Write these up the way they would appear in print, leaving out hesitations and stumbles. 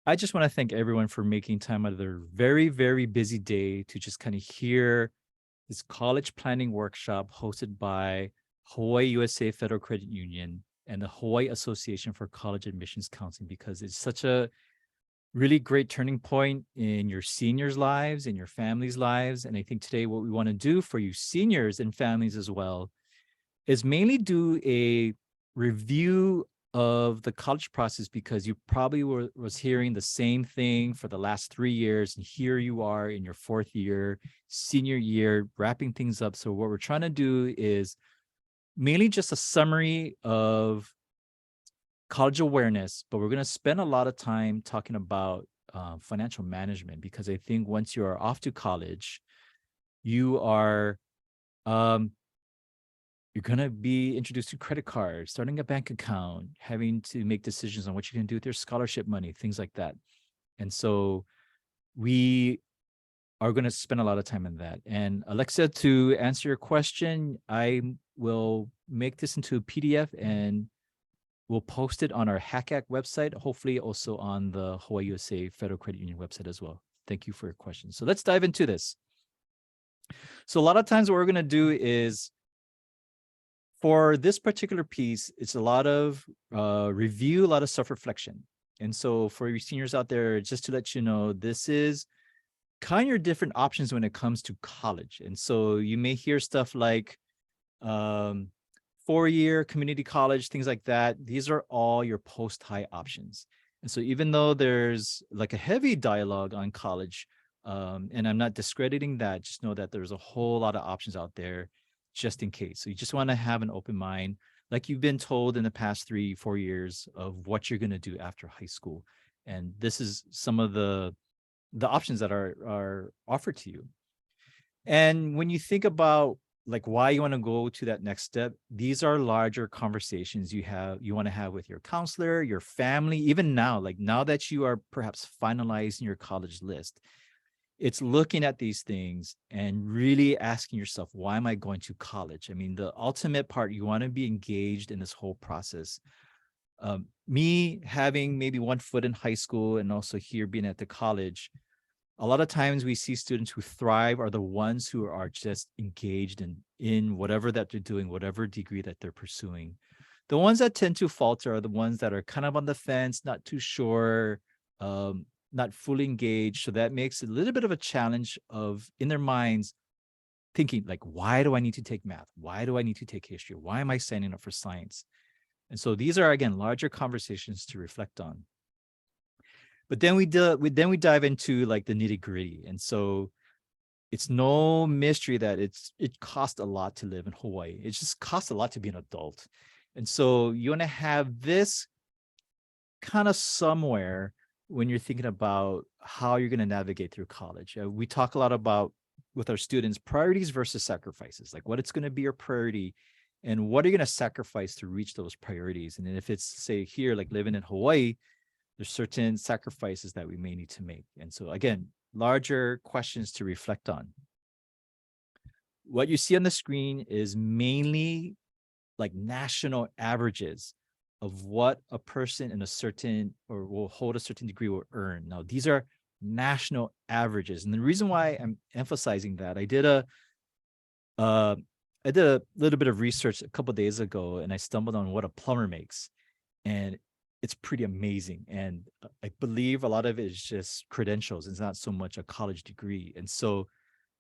I just want to thank everyone for making time out of their very, very busy day to just kind of hear this college planning workshop hosted by HawaiiUSA Federal Credit Union and the Hawai'i Association for College Admissions Counseling, because it's such a really great turning point in your seniors' lives, in your families' lives. And I think today what we want to do for you seniors and families as well is mainly do a review of the college process, because you probably was hearing the same thing for the last 3 years, and here you are in your fourth year, senior year, wrapping things up. So what we're trying to do is mainly just a summary of college awareness, but we're going to spend a lot of time talking about financial management, because I think once you are off to college, you are you're going to be introduced to credit cards, starting a bank account, having to make decisions on what you can do with your scholarship money, things like that. And so we are going to spend a lot of time on that. And Alexa, to answer your question, I will make this into a PDF and we'll post it on our HACAC website, hopefully also on the HawaiiUSA Federal Credit Union website as well. Thank you for your question. So let's dive into this. So a lot of times what we're going to do is, for this particular piece, it's a lot of review, a lot of self-reflection. And so for your seniors out there, just to let you know, this is kind of your different options when it comes to college. And so you may hear stuff like 4-year community college, things like that. These are all your post-high options. And so even though there's like a heavy dialogue on college, and I'm not discrediting that, just know that there's a whole lot of options out there just in case. So you just want to have an open mind, like you've been told in the past 3-4 years of what you're going to do after high school. And this is some of the options that are offered to you. And when you think about like why you want to go to that next step, these are larger conversations you want to have with your counselor, your family, even now, like now that you are perhaps finalizing your college list. It's looking at these things and really asking yourself, why am I going to college? I mean, the ultimate part, you want to be engaged in this whole process. Me having maybe one foot in high school and also here being at the college, a lot of times we see students who thrive are the ones who are just engaged in whatever that they're doing, whatever degree that they're pursuing. The ones that tend to falter are the ones that are kind of on the fence, not too sure, not fully engaged. So that makes it a little bit of a challenge of, in their minds, thinking like, why do I need to take math? Why do I need to take history? Why am I signing up for science? And so these are, again, larger conversations to reflect on. But then we dive into like the nitty gritty. And so it's no mystery that it costs a lot to live in Hawaii. It just costs a lot to be an adult. And so you want to have this kind of somewhere when you're thinking about how you're going to navigate through college. We talk a lot about with our students, priorities versus sacrifices, like what it's going to be your priority and what are you going to sacrifice to reach those priorities. And then if it's, say, here, like living in Hawaii, there's certain sacrifices that we may need to make. And so again, larger questions to reflect on. What you see on the screen is mainly like national averages of what a person in a certain or will hold a certain degree will earn. Now, these are national averages. And the reason why I'm emphasizing that, I did a little bit of research a couple of days ago, and I stumbled on what a plumber makes. And it's pretty amazing. And I believe a lot of it is just credentials. It's not so much a college degree. And so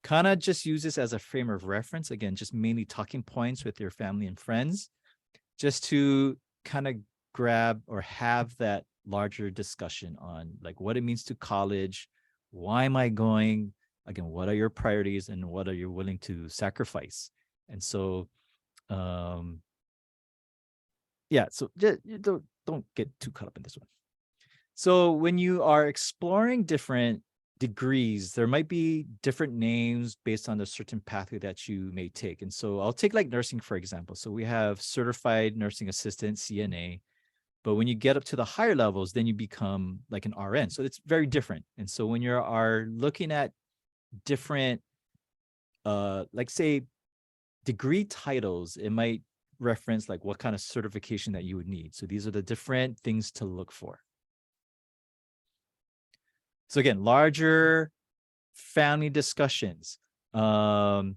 kind of just use this as a frame of reference. Again, just mainly talking points with your family and friends, just to kind of grab or have that larger discussion on like what it means to college. Why am I going? Again, what are your priorities and what are you willing to sacrifice? And so, yeah, so just, don't get too caught up in this one. So when you are exploring different degrees, there might be different names based on the certain pathway that you may take. And so I'll take like nursing, for example. So we have certified nursing assistant, CNA, but when you get up to the higher levels, then you become like an RN. So it's very different. And so when you are looking at different, like say degree titles, it might reference like what kind of certification that you would need. So these are the different things to look for. So again, larger family discussions. Just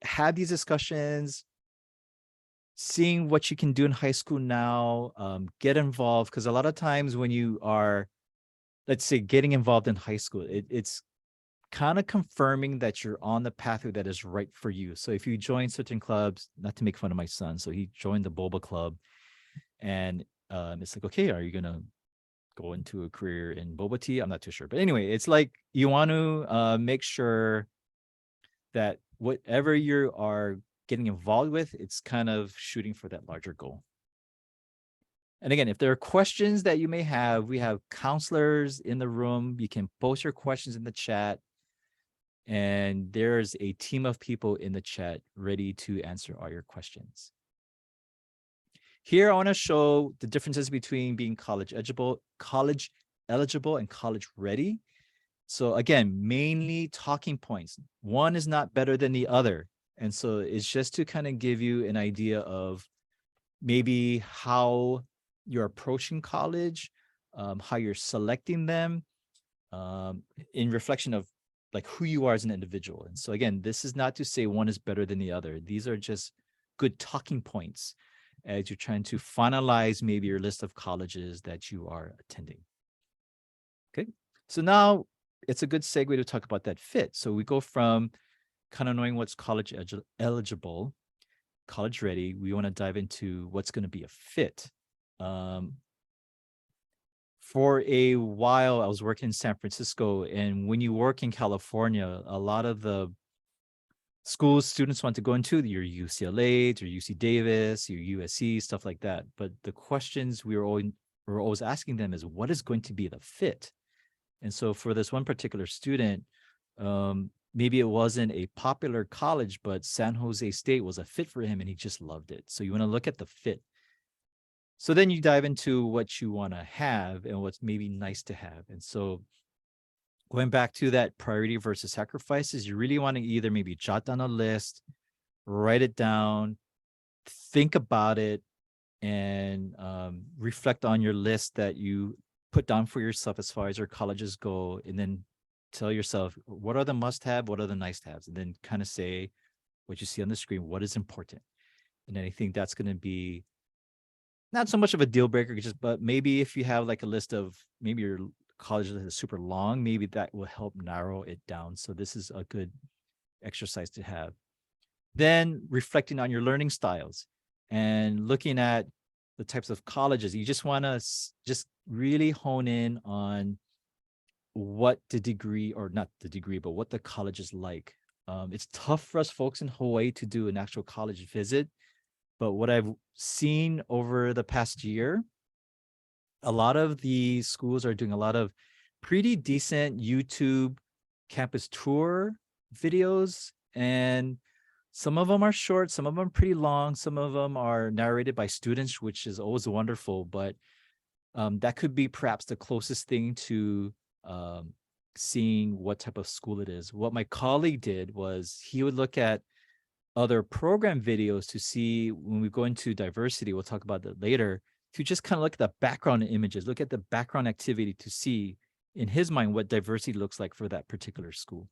have these discussions, seeing what you can do in high school now, get involved. Because a lot of times when you are, let's say, getting involved in high school, it's kind of confirming that you're on the pathway that is right for you. So if you join certain clubs, not to make fun of my son, so he joined the boba club, and it's like, okay, are you gonna go into a career in boba tea? I'm not too sure, but anyway, it's like you want to make sure that whatever you are getting involved with, it's kind of shooting for that larger goal. And again, if there are questions that you may have, we have counselors in the room. You can post your questions in the chat, and there's a team of people in the chat ready to answer all your questions. Here, I want to show the differences between being college eligible, and college ready. So again, mainly talking points. One is not better than the other. And so it's just to kind of give you an idea of maybe how you're approaching college, how you're selecting them, in reflection of like who you are as an individual. And so again, this is not to say one is better than the other. These are just good talking points as you're trying to finalize maybe your list of colleges that you are attending. Okay, so now it's a good segue to talk about that fit. So we go from kind of knowing what's college eligible, college ready. We want to dive into what's going to be a fit. For a while, I was working in San Francisco, and when you work in California, a lot of the schools students want to go into, your UCLA, your UC Davis, your USC, stuff like that. But the questions we were always asking them is, what is going to be the fit? And so for this one particular student, maybe it wasn't a popular college, but San Jose State was a fit for him and he just loved it. So you want to look at the fit. So then you dive into what you want to have and what's maybe nice to have. And so going back to that priority versus sacrifices, you really want to either maybe jot down a list, write it down, think about it, and reflect on your list that you put down for yourself as far as your colleges go, and then tell yourself, what are the must-have, what are the nice-to-haves, and then kind of say what you see on the screen, what is important. And then I think that's going to be not so much of a deal breaker, but maybe if you have like a list of maybe your college list is super long, maybe that will help narrow it down. So this is a good exercise to have. Then reflecting on your learning styles and looking at the types of colleges. You just want to just really hone in on what the degree, or not the degree, but what the college is like. It's tough for us folks in Hawaii to do an actual college visit, but what I've seen over the past year, a lot of the schools are doing a lot of pretty decent YouTube campus tour videos, and some of them are short, some of them are pretty long, some of them are narrated by students, which is always wonderful, but that could be perhaps the closest thing to seeing what type of school it is. What my colleague did was he would look at other program videos to see, when we go into diversity, we'll talk about that later, to just kind of look at the background images, look at the background activity to see in his mind what diversity looks like for that particular school.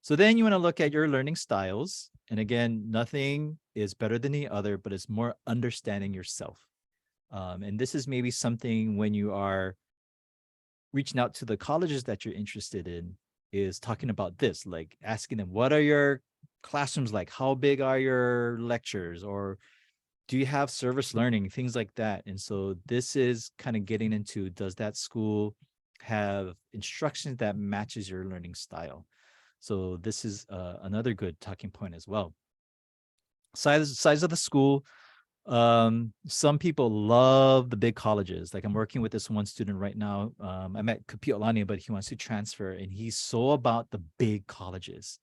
So then you want to look at your learning styles. And again, nothing is better than the other, but it's more understanding yourself. And this is maybe something when you are reaching out to the colleges that you're interested in, is talking about this, like asking them, what are your classrooms like? How big are your lectures? Or do you have service learning? Things like that. And so this is kind of getting into, does that school have instructions that matches your learning style? So this is another good talking point as well. Size of the school. Some people love the big colleges. Like I'm working with this one student right now. I met Kapiolani, but he wants to transfer, and he's so about the big colleges.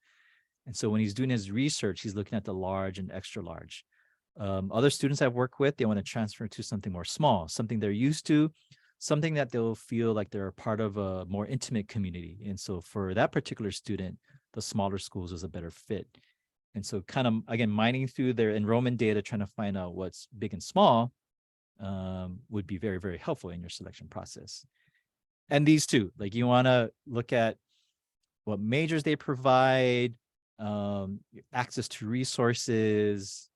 And so when he's doing his research, he's looking at the large and extra large. Other students I've worked with, they want to transfer to something more small, something they're used to, something that they'll feel like they're a part of a more intimate community. And so for that particular student, the smaller schools is a better fit. And so kind of, again, mining through their enrollment data, trying to find out what's big and small. would be very, very helpful in your selection process. And these two, like you want to look at what majors they provide, access to resources,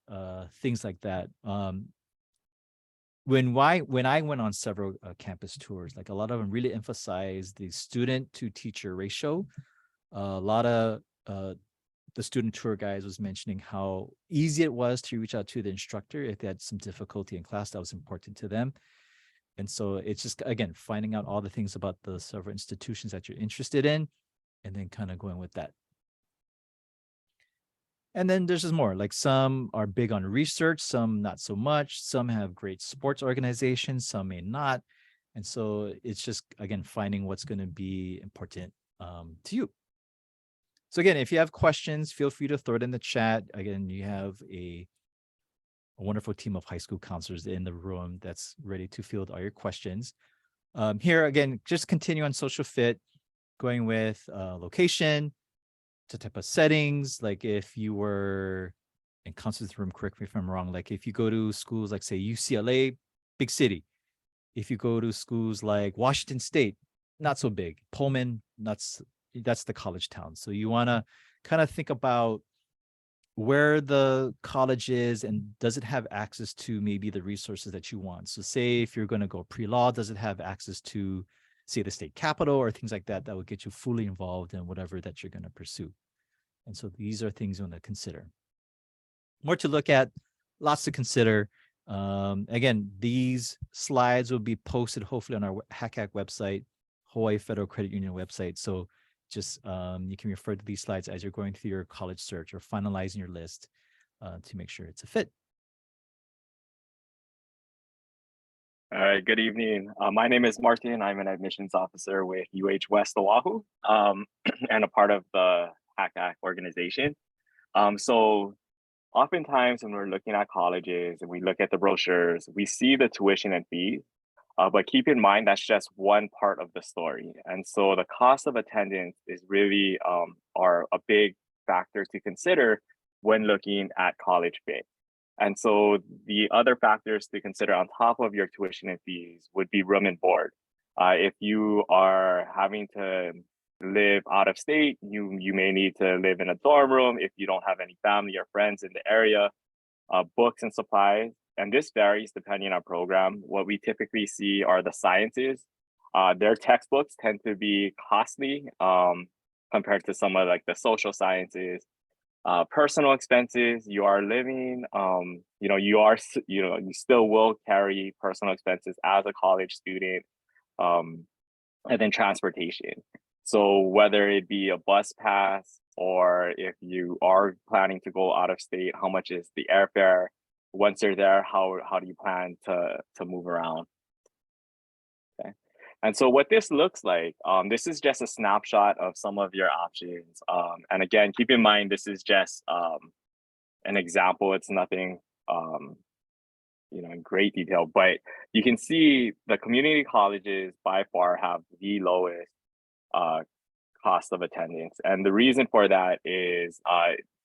things like that. When I went on several campus tours, like a lot of them really emphasize the student to teacher ratio. A lot of the student tour guides was mentioning how easy it was to reach out to the instructor if they had some difficulty in class. That was important to them. And so it's just, again, finding out all the things about the several institutions that you're interested in, and then kind of going with that. And then there's just more, like some are big on research, some not so much. Some have great sports organizations, some may not. And so it's just, again, finding what's going to be important to you. So again, if you have questions, feel free to throw it in the chat. Again, you have a wonderful team of high school counselors in the room that's ready to field all your questions. Here, again, just continue on social fit, going with location, the type of settings. Like if you were in counselor's room, correct me if I'm wrong, like if you go to schools like say UCLA, big city. If you go to schools like Washington State, not so big. Pullman, that's the college town. So you want to kind of think about where the college is and does it have access to maybe the resources that you want. So say if you're going to go pre-law, does it have access to, say, the state capitol or things like that that will get you fully involved in whatever that you're going to pursue. And so these are things you want to consider. More to look at, lots to consider. Again, these slides will be posted hopefully on our HACAC website, Hawaii Federal Credit Union website. So just you can refer to these slides as you're going through your college search or finalizing your list to make sure it's a fit. All right, good evening. My name is Martin. I'm an admissions officer with UH West Oahu and a part of the HACAC organization. So oftentimes when we're looking at colleges and we look at the brochures, we see the tuition and fees, but keep in mind that's just one part of the story. And so the cost of attendance is really are a big factor to consider when looking at college fit. And so the other factors to consider on top of your tuition and fees would be room and board. If you are having to live out of state, you may need to live in a dorm room if you don't have any family or friends in the area. Books and supplies, and this varies depending on program. What we typically see are the sciences. Their textbooks tend to be costly compared to some of like the social sciences. Personal expenses, you are living, you still will carry personal expenses as a college student, and then transportation. So whether it be a bus pass or if you are planning to go out of state, how much is the airfare? Once you're there, how do you plan to move around? Okay. And so what this looks like, this is just a snapshot of some of your options. And again, keep in mind, this is just an example. It's nothing, in great detail, but you can see the community colleges by far have the lowest cost of attendance. And the reason for that is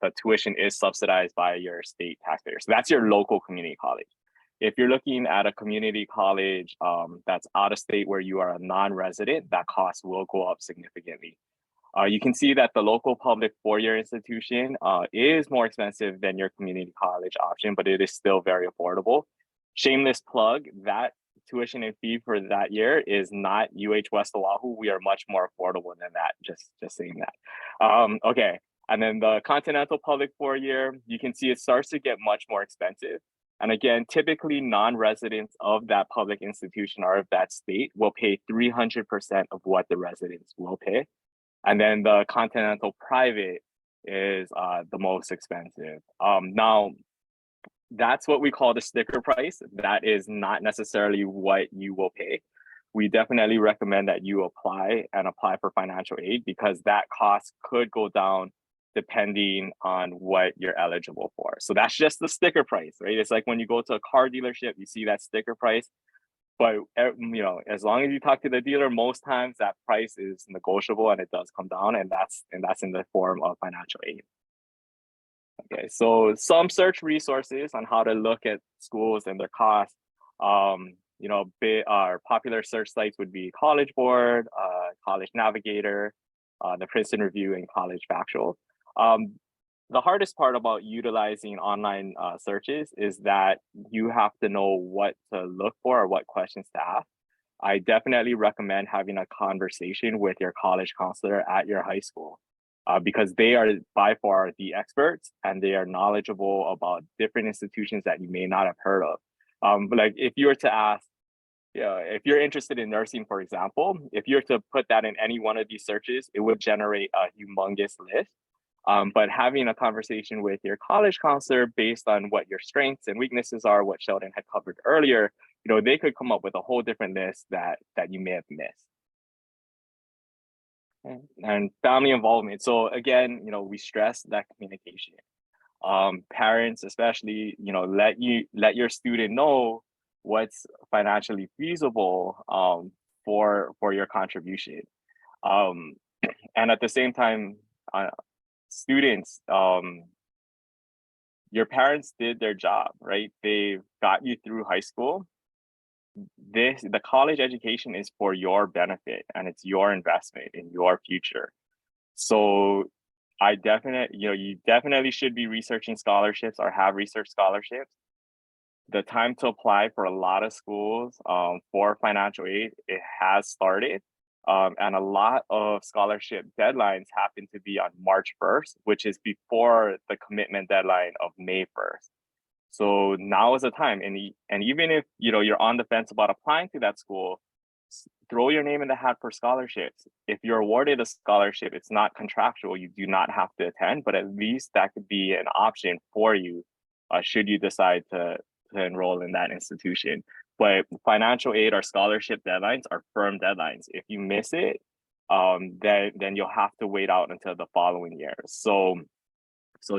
the tuition is subsidized by your state taxpayer. So that's your local community college. If you're looking at a community college that's out of state where you are a non-resident, that cost will go up significantly. You can see that the local public four-year institution is more expensive than your community college option, but it is still very affordable. Shameless plug, that tuition and fee for that year is not UH West Oahu. We are much more affordable than that, just saying that. Okay, and then the Continental Public four-year, you can see it starts to get much more expensive. And again, typically non-residents of that public institution or of that state will pay 300% of what the residents will pay. And then the Continental Private is the most expensive. Now, that's what we call the sticker price. That is not necessarily what you will pay. We definitely recommend that you apply for financial aid because that cost could go down depending on what you're eligible for. So that's just the sticker price, right? It's like when you go to a car dealership, you see that sticker price. But as long as you talk to the dealer, most times that price is negotiable and it does come down, and that's in the form of financial aid. Okay, so some search resources on how to look at schools and their costs. Our popular search sites would be College Board, College Navigator, the Princeton Review, and College Factual. The hardest part about utilizing online searches is that you have to know what to look for or what questions to ask. I definitely recommend having a conversation with your college counselor at your high school because they are by far the experts and they are knowledgeable about different institutions that you may not have heard of. But like if you were to ask, if you're interested in nursing, for example, if you were to put that in any one of these searches, it would generate a humongous list. But having a conversation with your college counselor based on what your strengths and weaknesses are, what Sheldon had covered earlier, they could come up with a whole different list that you may have missed. And family involvement. So again, we stress that communication. Parents, especially, let your student know what's financially feasible for your contribution. And at the same time, students, your parents did their job, right? They got you through high school. The college education is for your benefit and it's your investment in your future. So you definitely should be researching scholarships or have research scholarships. The time to apply for a lot of schools for financial aid, it has started. And a lot of scholarship deadlines happen to be on March 1st, which is before the commitment deadline of May 1st. So now is the time. And even if you're on the fence about applying to that school, throw your name in the hat for scholarships. If you're awarded a scholarship, it's not contractual. You do not have to attend, but at least that could be an option for you should you decide to enroll in that institution. But financial aid or scholarship deadlines are firm deadlines. If you miss it, then you'll have to wait out until the following year. So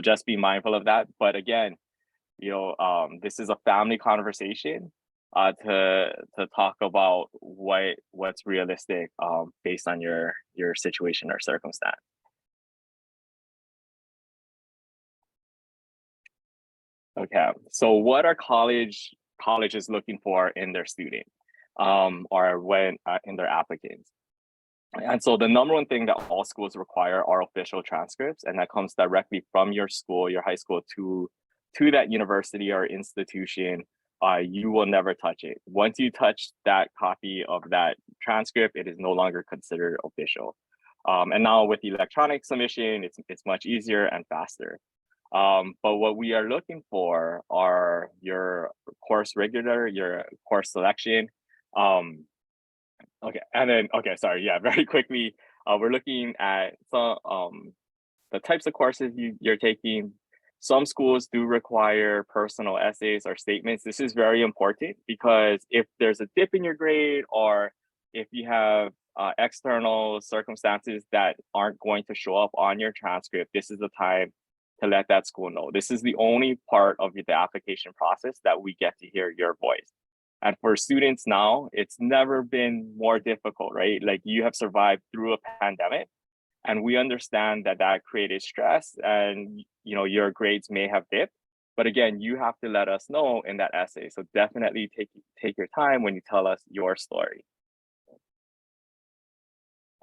just be mindful of that. But again, this is a family conversation to talk about what's realistic based on your situation or circumstance. Okay, so what are colleges looking for in their student or when in their applicants? And so the number one thing that all schools require are official transcripts, and that comes directly from your school, your high school, to that university or institution. You will never touch it. Once you touch that copy of that transcript, it is no longer considered official. And now with electronic submission, it's much easier and faster. But what we are looking for are your course regular, your course selection. Very quickly, we're looking at some the types of courses you're taking. Some schools do require personal essays or statements. This is very important because if there's a dip in your grade or if you have external circumstances that aren't going to show up on your transcript, this is the time to let that school know. This is the only part of the application process that we get to hear your voice. And for students now, it's never been more difficult, right? Like you have survived through a pandemic, and we understand that created stress and your grades may have dipped. But again, you have to let us know in that essay. So definitely take your time when you tell us your story.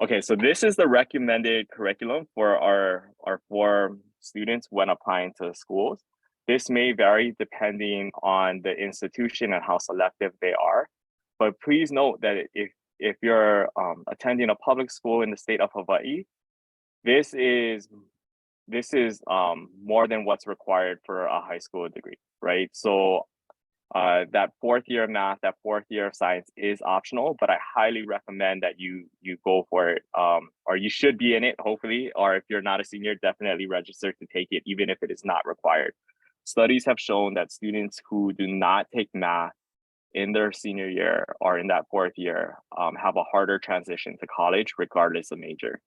Okay, so this is the recommended curriculum for our 4 students when applying to schools. This may vary depending on the institution and how selective they are. But please note that if you're attending a public school in the state of Hawaii, this is more than what's required for a high school degree, right? So that 4th year of math, that 4th year of science is optional, but I highly recommend that you go for it, or you should be in it, hopefully, or if you're not a senior, definitely register to take it, even if it is not required. Studies have shown that students who do not take math in their senior year or in that 4th year have a harder transition to college, regardless of major.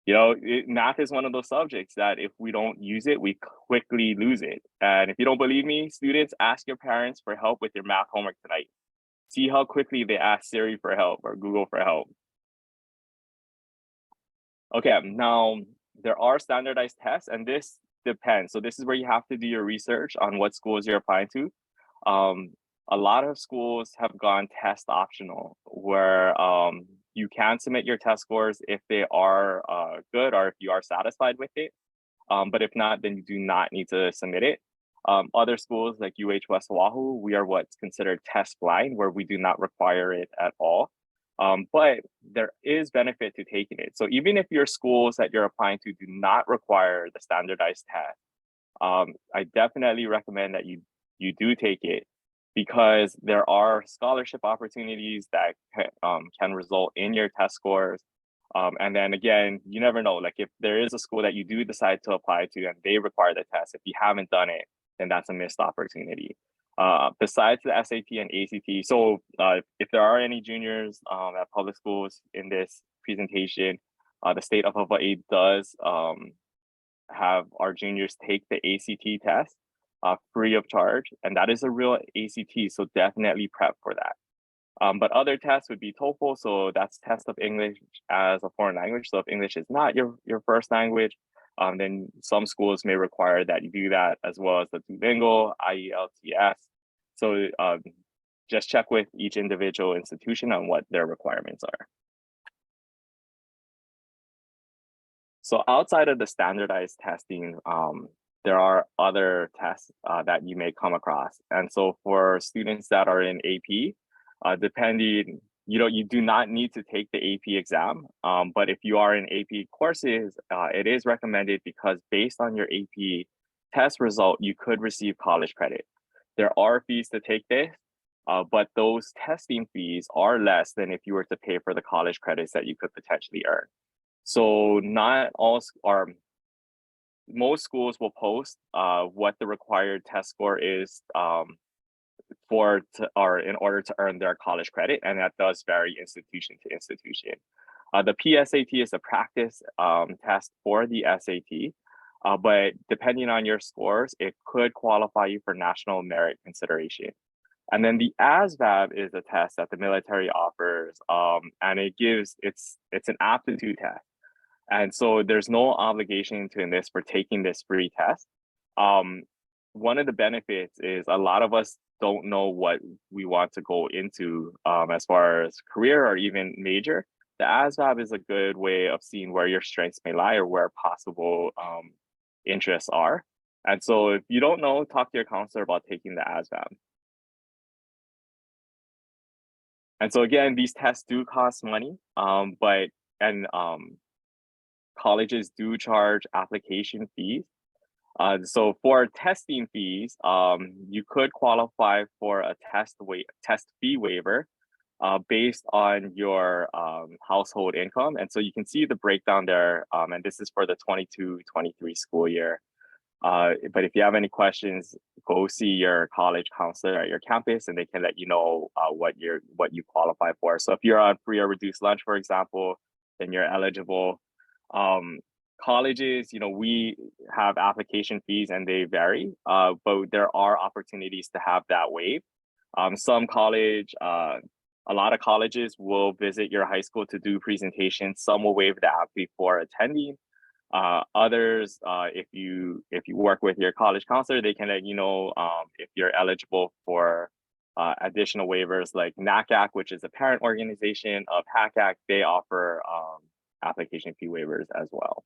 Math is one of those subjects that if we don't use it, we quickly lose it. And if you don't believe me, students, ask your parents for help with your math homework tonight. See how quickly they ask Siri for help or Google for help. Okay, now there are standardized tests, and this depends. So this is where you have to do your research on what schools you're applying to. a lot of schools have gone test optional, where you can submit your test scores if they are good or if you are satisfied with it. But if not, then you do not need to submit it. Other schools like West Oahu, we are what's considered test blind, where we do not require it at all. But there is benefit to taking it. So even if your schools that you're applying to do not require the standardized test, I definitely recommend that you do take it, because there are scholarship opportunities that can result in your test scores. And then again, you never know, like if there is a school that you do decide to apply to and they require the test, if you haven't done it, then that's a missed opportunity. Besides the SAT and ACT, so if there are any juniors at public schools in this presentation, the state of Hawaii does have our juniors take the ACT test free of charge, and that is a real ACT, so definitely prep for that. But other tests would be TOEFL, so that's test of English as a foreign language. So if English is not your first language, then some schools may require that you do that, as well as the Duolingo, IELTS. So just check with each individual institution on what their requirements are. So outside of the standardized testing, there are other tests that you may come across. And so for students that are in AP, depending, you do not need to take the AP exam. But if you are in AP courses, it is recommended, because based on your AP test result, you could receive college credit. There are fees to take this, but those testing fees are less than if you were to pay for the college credits that you could potentially earn. So not all, or most schools will post what the required test score is or in order to earn their college credit, and that does vary institution to institution. The PSAT is a practice test for the SAT, but depending on your scores, it could qualify you for national merit consideration. And then the ASVAB is a test that the military offers, and it's an aptitude test. And so there's no obligation to enlist for taking this free test. One of the benefits is a lot of us don't know what we want to go into as far as career or even major. The ASVAB is a good way of seeing where your strengths may lie or where possible interests are. And so if you don't know, talk to your counselor about taking the ASVAB. And so again, these tests do cost money, and colleges do charge application fees. So for testing fees, you could qualify for a test fee waiver based on your household income. And so you can see the breakdown there, and this is for the 22-23 school year. But if you have any questions, go see your college counselor at your campus, and they can let you know what you qualify for. So if you're on free or reduced lunch, for example, then you're eligible. Colleges, we have application fees and they vary, but there are opportunities to have that waived. A lot of colleges will visit your high school to do presentations. Some will waive the app fee for attending. Others, if you work with your college counselor, they can let you know if you're eligible for additional waivers, like HACAC, which is a parent organization of HACAC. They offer application fee waivers as well.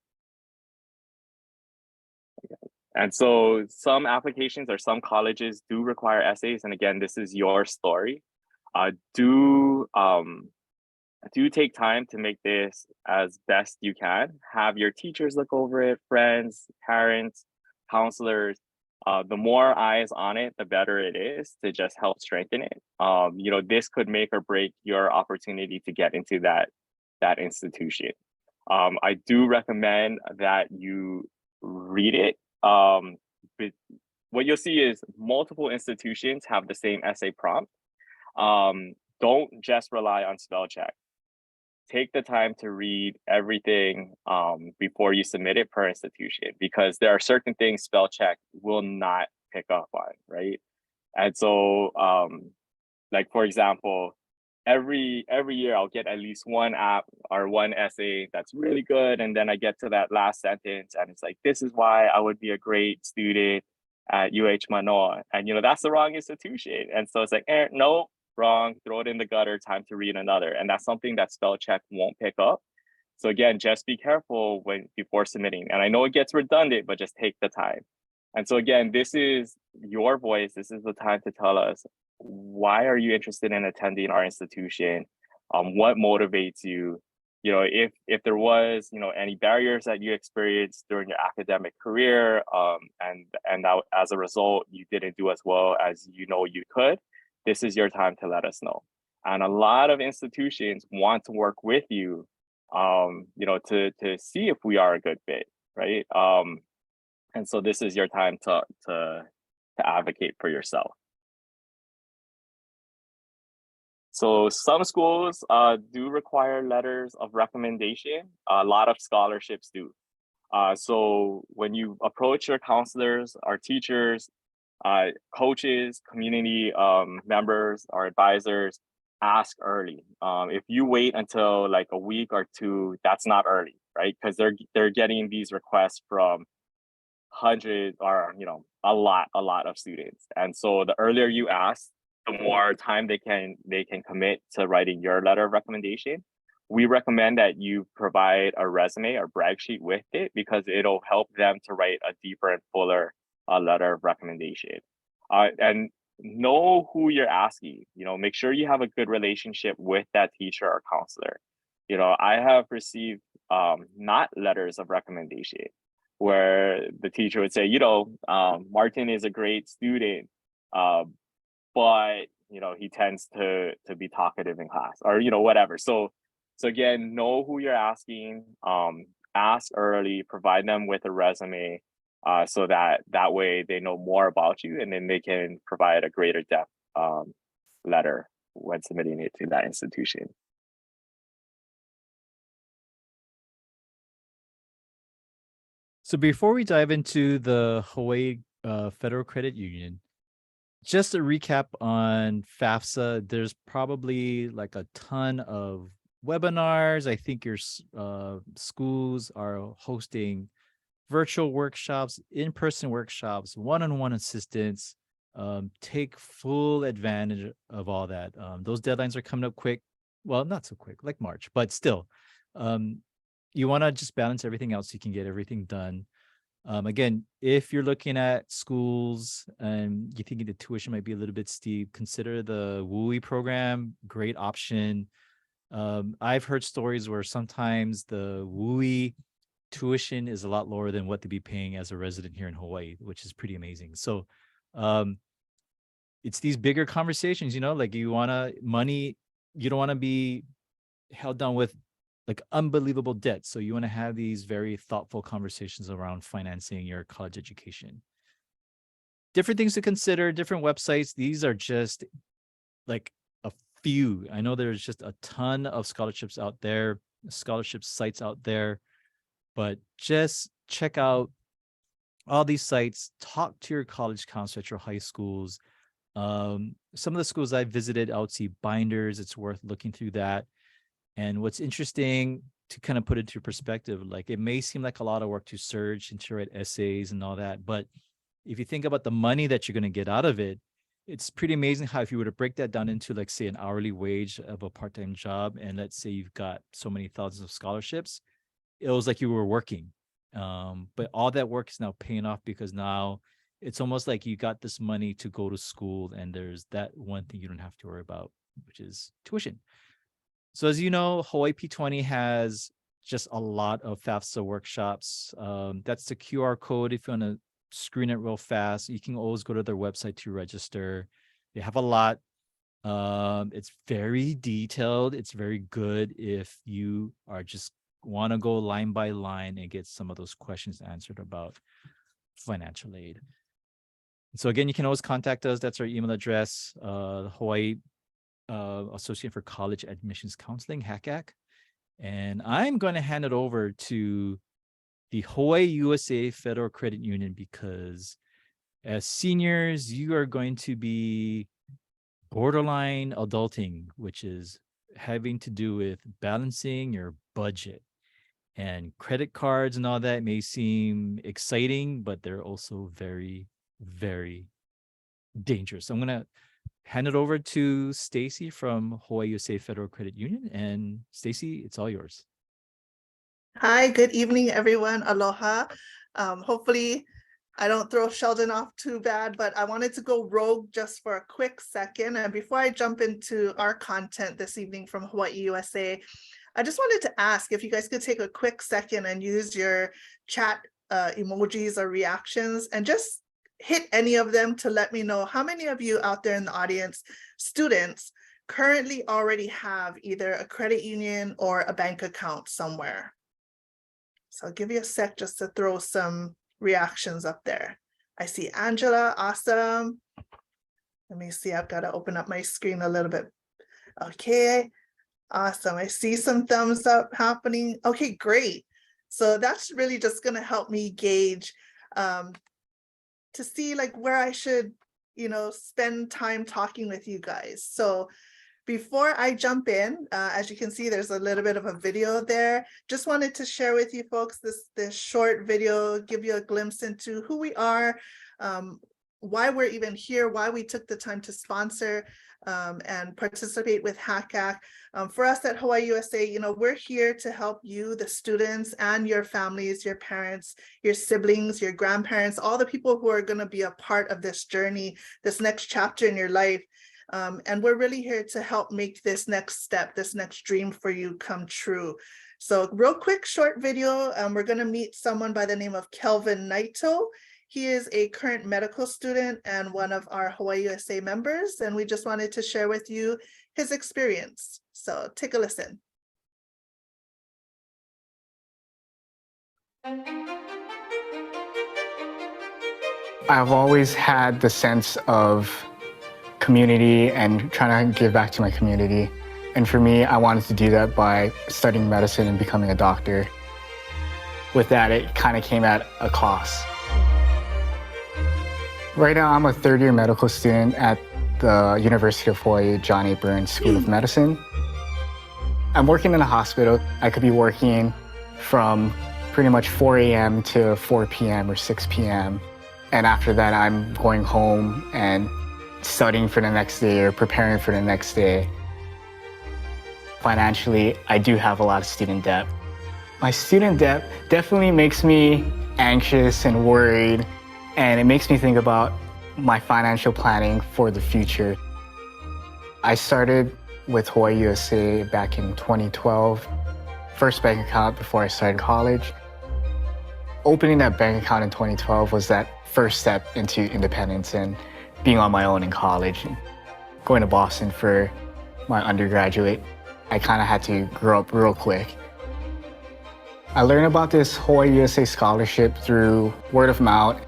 And so some applications or some colleges do require essays. And again, this is your story. Do take time to make this as best you can. Have your teachers look over it, friends, parents, counselors. The more eyes on it, the better it is to just help strengthen it. This could make or break your opportunity to get into that institution. I do recommend that you read it. But what you'll see is multiple institutions have the same essay prompt. Don't just rely on spell check. Take the time to read everything before you submit it per institution, because there are certain things spell check will not pick up on, right? And so, like for example, every year I'll get at least one app or one essay that's really good, and then I get to that last sentence and it's like, this is why I would be a great student, at UH Manoa. And, that's the wrong institution. And so it's like, no, wrong, throw it in the gutter, time to read another. And that's something that spell check won't pick up. So again, just be careful before submitting. And I know it gets redundant, but just take the time. And so again, this is your voice. This is the time to tell us, why are you interested in attending our institution? What motivates you? If there was, any barriers that you experienced during your academic career, and that as a result, you didn't do as well as you could, this is your time to let us know. And a lot of institutions want to work with you, to see if we are a good fit, right? And so this is your time to advocate for yourself. So some schools do require letters of recommendation. A lot of scholarships do. So when you approach your counselors, our teachers, coaches, community members, or advisors, ask early. If you wait until like a week or two, that's not early, right? Because they're getting these requests from hundreds or a lot of students. And so the earlier you ask, the more time they can commit to writing your letter of recommendation. We recommend that you provide a resume or brag sheet with it, because it'll help them to write a deeper and fuller letter of recommendation. And know who you're asking. Make sure you have a good relationship with that teacher or counselor. I have received not letters of recommendation where the teacher would say, Martin is a great student, but he tends to be talkative in class, or whatever. So again, know who you're asking. Ask early, provide them with a resume, so that way they know more about you, and then they can provide a greater depth letter when submitting it to that institution. So before we dive into the Hawaii Federal Credit Union, just a recap on FAFSA, there's probably like a ton of webinars. I think your schools are hosting virtual workshops, in-person workshops, one-on-one assistance. Take full advantage of all that. Those deadlines are coming up quick. Well, not so quick, like March, but still. You want to just balance everything out so you can get everything done. Again, if you're looking at schools and you think the tuition might be a little bit steep, consider the WUI program. Great option. I've heard stories where sometimes the WUI tuition is a lot lower than what they'd be paying as a resident here in Hawaii, which is pretty amazing. So it's these bigger conversations, like you don't want to be held down with like unbelievable debt. So you want to have these very thoughtful conversations around financing your college education. Different things to consider, different websites. These are just like a few. I know there's just a ton of scholarships out there, scholarship sites out there, but just check out all these sites. Talk to your college counselor at your high schools. Some of the schools I visited, I would see binders. It's worth looking through that. And what's interesting, to kind of put it into perspective, like it may seem like a lot of work to search and to write essays and all that, but if you think about the money that you're going to get out of it, it's pretty amazing how if you were to break that down into like, say, an hourly wage of a part-time job, and let's say you've got so many thousands of scholarships, it was like you were working. But all that work is now paying off, because now it's almost like you got this money to go to school, and there's that one thing you don't have to worry about, which is tuition. So as you know, Hawaii P20 has just a lot of FAFSA workshops. That's the QR code. If you want to screen it real fast, you can always go to their website to register. They have a lot. It's very detailed. It's very good if you are just want to go line by line and get some of those questions answered about financial aid. So again, you can always contact us. That's our email address, Hawaii Association for College Admissions Counseling, HACAC. And I'm going to hand it over to the HawaiiUSA Federal Credit Union, because as seniors, you are going to be borderline adulting, which is having to do with balancing your budget. And credit cards and all that may seem exciting, but they're also very very dangerous. I'm going to hand it over to Stacy from HawaiiUSA Federal Credit Union. And Stacy, it's all yours. Hi, good evening, everyone. Aloha. Hopefully, I don't throw Sheldon off too bad, but I wanted to go rogue just for a quick second. And before I jump into our content this evening from HawaiiUSA, I just wanted to ask if you guys could take a quick second and use your chat emojis or reactions and just hit any of them to let me know how many of you out there in the audience, students, currently already have either a credit union or a bank account somewhere. So I'll give you a sec just to throw some reactions up there. I see Angela, awesome. Let me see, I've got to open up my screen a little bit. Okay, awesome. I see some thumbs up happening. Okay, great. So that's really just going to help me gauge to see like where I should, spend time talking with you guys. So before I jump in, as you can see, there's a little bit of a video there. Just wanted to share with you folks this short video, give you a glimpse into who we are, why we're even here, why we took the time to sponsor and participate with HACAC. For us at HawaiiUSA, we're here to help you, the students, and your families, your parents, your siblings, your grandparents, all the people who are going to be a part of this journey, this next chapter in your life. And we're really here to help make this next step, this next dream for you come true. So real quick, short video. We're going to meet someone by the name of Kelvin Naito. He is a current medical student and one of our HawaiiUSA members. And we just wanted to share with you his experience. So take a listen. I've always had the sense of community and trying to give back to my community. And for me, I wanted to do that by studying medicine and becoming a doctor. With that, it kind of came at a cost. Right now, I'm a third-year medical student at the University of Hawaii John A. Burns School of Medicine. I'm working in a hospital. I could be working from pretty much 4 a.m. to 4 p.m. or 6 p.m. And after that, I'm going home and studying for the next day or preparing for the next day. Financially, I do have a lot of student debt. My student debt definitely makes me anxious and worried, and it makes me think about my financial planning for the future. I started with HawaiiUSA back in 2012, first bank account before I started college. Opening that bank account in 2012 was that first step into independence and being on my own in college. Going to Boston for my undergraduate, I kind of had to grow up real quick. I learned about this HawaiiUSA scholarship through word of mouth.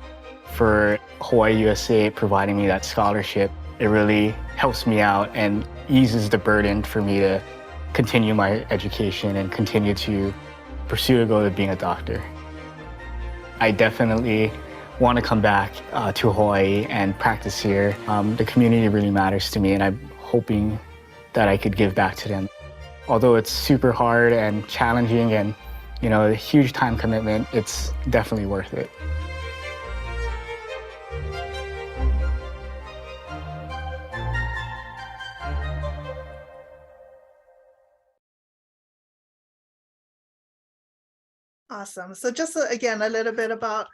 For HawaiiUSA providing me that scholarship, it really helps me out and eases the burden for me to continue my education and continue to pursue the goal of being a doctor. I definitely want to come back to Hawaii and practice here. The community really matters to me, and I'm hoping that I could give back to them. Although it's super hard and challenging and, a huge time commitment, it's definitely worth it. Awesome. So just again, a little bit about,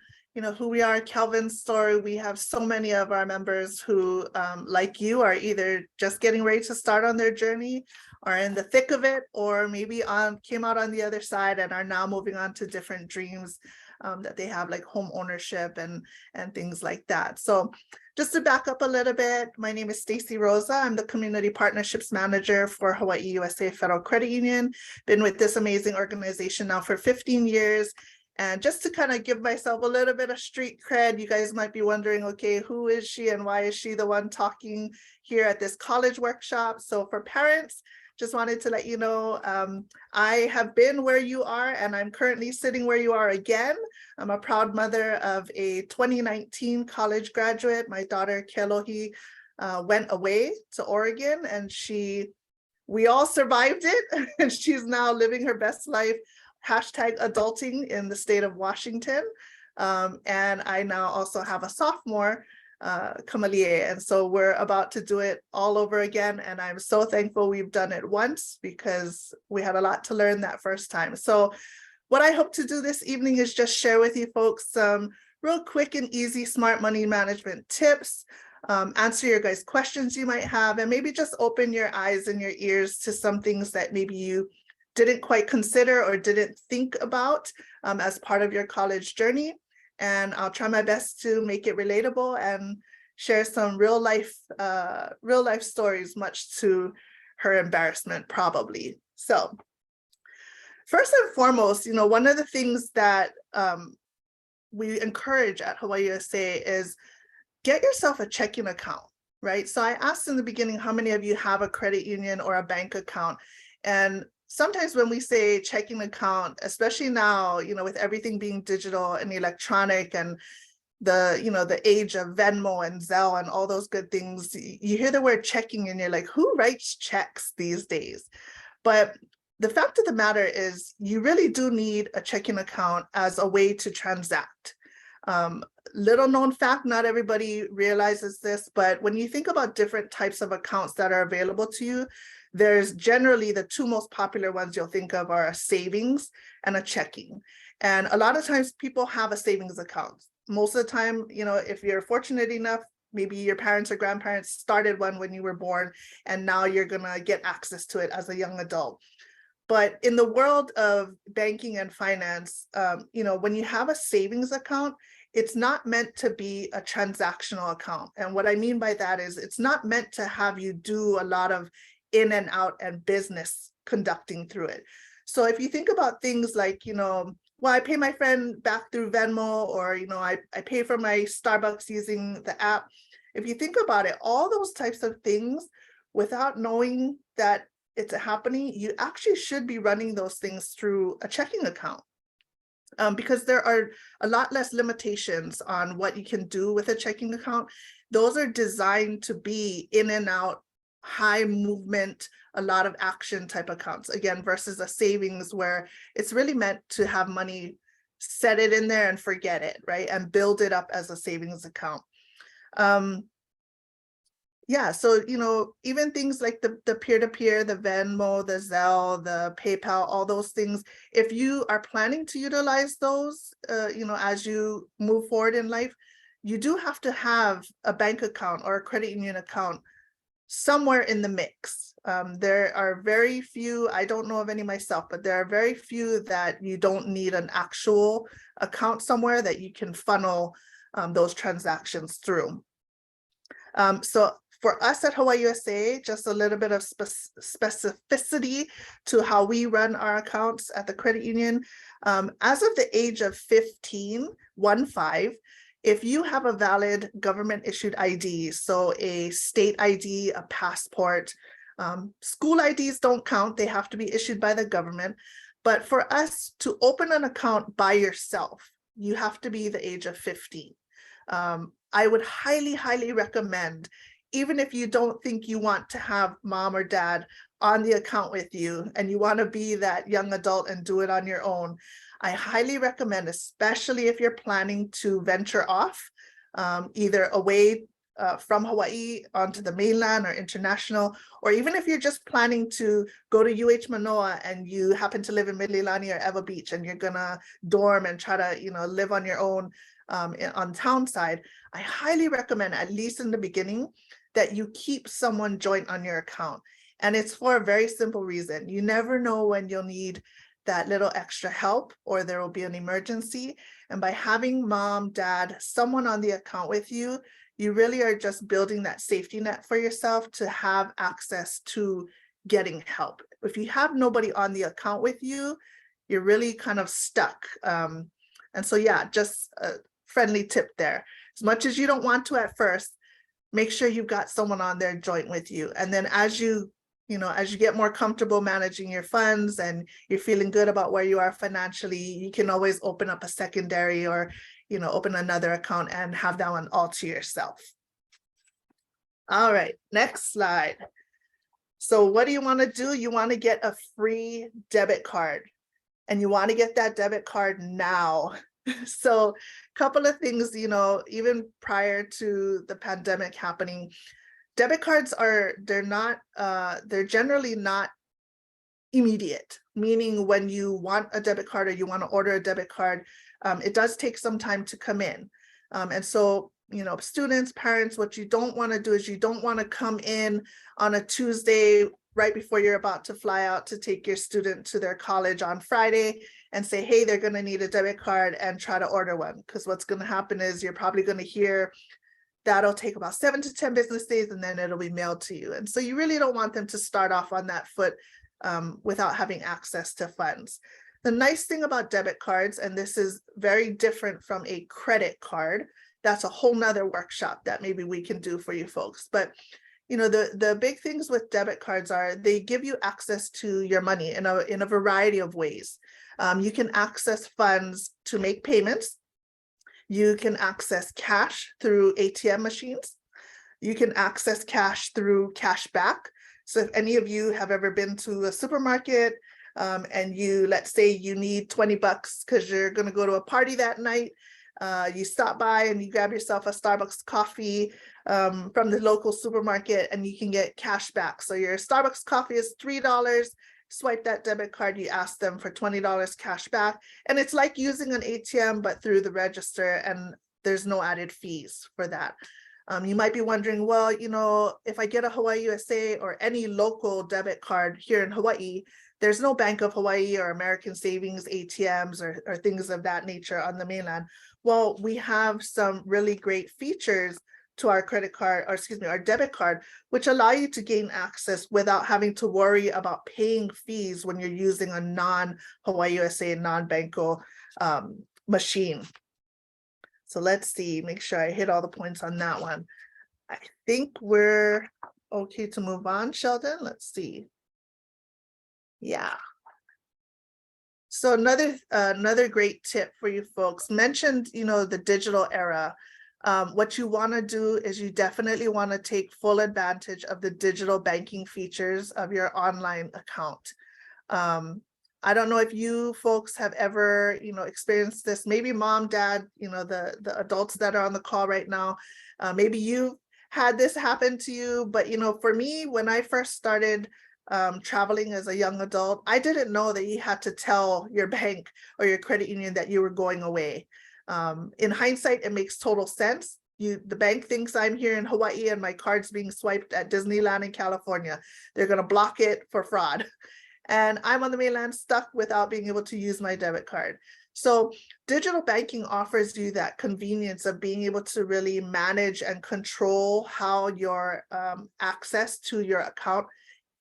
who we are, Kelvin's story. We have so many of our members who, like you, are either just getting ready to start on their journey, are in the thick of it, or maybe came out on the other side and are now moving on to different dreams that they have, like home ownership and things like that. So just to back up a little bit, my name is Stacy Rosa. I'm the Community Partnerships Manager for HawaiiUSA Federal Credit Union. Been with this amazing organization now for 15 years. And just to kind of give myself a little bit of street cred, you guys might be wondering, okay, who is she and why is she the one talking here at this college workshop? So for parents, just wanted to let you know, I have been where you are and I'm currently sitting where you are again. I'm a proud mother of a 2019 college graduate. My daughter, Kelohi, went away to Oregon and we all survived it. And she's now living her best life, #adulting in the state of Washington. And I now also have a sophomore, Kamalie, and so we're about to do it all over again. And I'm so thankful we've done it once because we had a lot to learn that first time. So what I hope to do this evening is just share with you folks some real quick and easy smart money management tips, answer your guys' questions you might have, and maybe just open your eyes and your ears to some things that maybe you didn't quite consider or didn't think about as part of your college journey. And I'll try my best to make it relatable and share some real life stories, much to her embarrassment, probably. So first and foremost, one of the things that we encourage at HawaiiUSA is get yourself a checking account, right? So I asked in the beginning, how many of you have a credit union or a bank account? And sometimes when we say checking account, especially now, with everything being digital and electronic and the age of Venmo and Zelle and all those good things, you hear the word checking and you're like, who writes checks these days? But the fact of the matter is you really do need a checking account as a way to transact. Little known fact, not everybody realizes this, but when you think about different types of accounts that are available to you, there's generally the two most popular ones you'll think of are a savings and a checking. And a lot of times people have a savings account. Most of the time, if you're fortunate enough, maybe your parents or grandparents started one when you were born, and now you're gonna get access to it as a young adult. But in the world of banking and finance, when you have a savings account, it's not meant to be a transactional account. And what I mean by that is it's not meant to have you do a lot of in and out and business conducting through it. So if you think about things like, well, I pay my friend back through Venmo, or, I pay for my Starbucks using the app. If you think about it, all those types of things, without knowing that it's happening, you actually should be running those things through a checking account, because there are a lot less limitations on what you can do with a checking account. Those are designed to be in and out, high movement, a lot of action type accounts, again, versus a savings where it's really meant to have money, set it in there and forget it, right? And build it up as a savings account. Yeah, so, even things like the peer-to-peer, the Venmo, the Zelle, the PayPal, all those things, if you are planning to utilize those, as you move forward in life, you do have to have a bank account or a credit union account somewhere in the mix. There are very few, I don't know of any myself, but there are very few that you don't need an actual account somewhere that you can funnel those transactions through. So for us at HawaiiUSA, just a little bit of specificity to how we run our accounts at the credit union. As of the age of 15, if you have a valid government issued ID, so a state ID, a passport, school IDs don't count, they have to be issued by the government. But for us to open an account by yourself, you have to be the age of 15. I would highly, highly recommend, even if you don't think you want to have mom or dad on the account with you and you want to be that young adult and do it on your own, I highly recommend, especially if you're planning to venture off, either away from Hawaii onto the mainland or international, or even if you're just planning to go to UH Manoa and you happen to live in Mililani or Ewa Beach and you're gonna dorm and try to live on your own on town side, I highly recommend, at least in the beginning, that you keep someone joint on your account. And it's for a very simple reason. You never know when you'll need that little extra help or there will be an emergency. And by having mom, dad, someone on the account with you, you really are just building that safety net for yourself to have access to getting help. If you have nobody on the account with you, you're really kind of stuck. And so, yeah, just a friendly tip there. As much as you don't want to at first, make sure you've got someone on there joint with you. And then as you get more comfortable managing your funds and you're feeling good about where you are financially, you can always open up a secondary or, open another account and have that one all to yourself. All right, next slide. So what do you want to do? You want to get a free debit card, and you want to get that debit card now, So a couple of things, you know, even prior to the pandemic happening, debit cards they're generally not immediate, meaning when you want a debit card or you want to order a debit card, it does take some time to come in. And so, you know, students, parents, what you don't want to do is you don't want to come in on a Tuesday right before you're about to fly out to take your student to their college on Friday and say, hey, they're going to need a debit card, and try to order one. Because what's going to happen is you're probably going to hear that'll take about 7 to 10 business days, and then it'll be mailed to you. And so you really don't want them to start off on that foot without having access to funds. The nice thing about debit cards, and this is very different from a credit card, that's a whole nother workshop that maybe we can do for you folks. But you know, the big things with debit cards are they give you access to your money in a variety of ways. You can access funds to make payments. You can access cash through ATM machines. You can access cash through cash back. So if any of you have ever been to a supermarket and let's say you need 20 bucks because you're going to go to a party that night, you stop by and you grab yourself a Starbucks coffee from the local supermarket, and you can get cash back. So your Starbucks coffee is $3. Swipe that debit card, you ask them for $20 cash back. And it's like using an ATM, but through the register, and there's no added fees for that. You might be wondering, well, you know, if I get a HawaiiUSA or any local debit card here in Hawaii, there's no Bank of Hawaii or American Savings ATMs or things of that nature on the mainland. Well, we have some really great features to our credit card, or excuse me, our debit card, which allow you to gain access without having to worry about paying fees when you're using a non-HawaiiUSA, non-Banco machine. So let's see, make sure I hit all the points on that one. I think we're okay to move on, Sheldon. Let's see. Yeah. So another great tip for you folks, mentioned, you know, the digital era. What you want to do is you definitely want to take full advantage of the digital banking features of your online account. I don't know if you folks have ever, you know, experienced this. Maybe mom, dad, you know, the adults that are on the call right now, maybe you've had this happen to you. But, you know, for me, when I first started traveling as a young adult, I didn't know that you had to tell your bank or your credit union that you were going away. In hindsight, it makes total sense. The bank thinks I'm here in Hawaii and my card's being swiped at Disneyland in California. They're going to block it for fraud. And I'm on the mainland stuck without being able to use my debit card. So digital banking offers you that convenience of being able to really manage and control how your access to your account